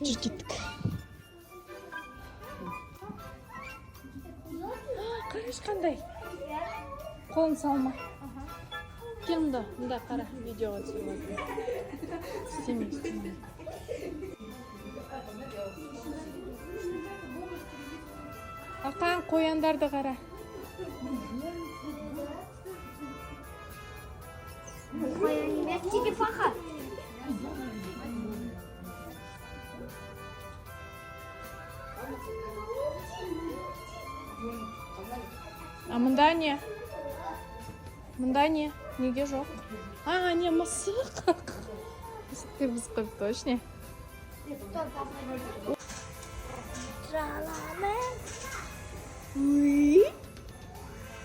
жүр кеттік. Қараш қандай? Қолын салма. Кел мұнда қара, видеоға түсіріп. Істеме. Ақан, қояндарды қара. Қоян емес, черепаха. А мұнда не? Мұнда не? Неге жоқ? Не, мысық. Мысық біз қойып точно.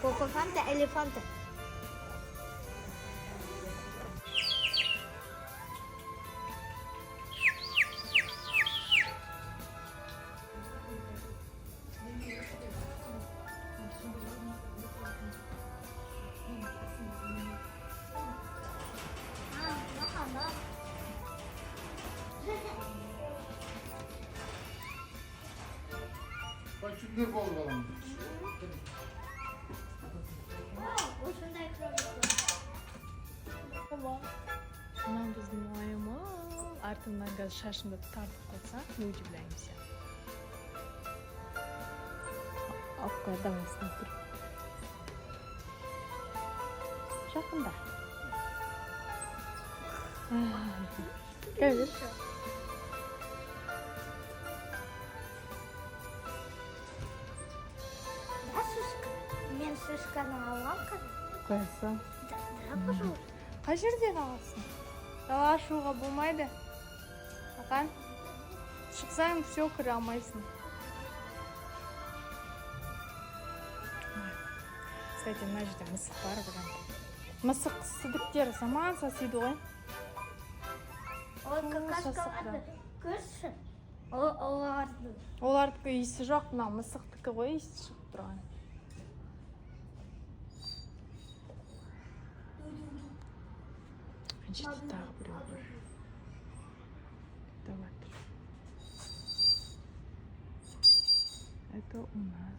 Кокофанта, элефанта. Bak şunları bol bakalım. Осындай кролик. Мынау біздің ойымыз. Артымнан қазір шашымды тартып қойсаң, не удивляемся. Алып қой, давай снайпер. Жақында. Кәбір. Да, шишка. Мен шишканы алғам қазір. Қойса. Да, пожалуйста. Қай жерден аласың? Дала ашуға болмайды. Ақан, шықсаң, все, кіре алмайсың. Кстати, мына жерде мысық бар бұдан. Мысық сідіктер заман сасиды ғой. Ой, какашкаларды көрші. Оларды. Олардікі иісі жоқ, мына мысықтікі ғой иісі шығып тұрған. Қаншеті тағы біреу бар. Давай. Это у нас.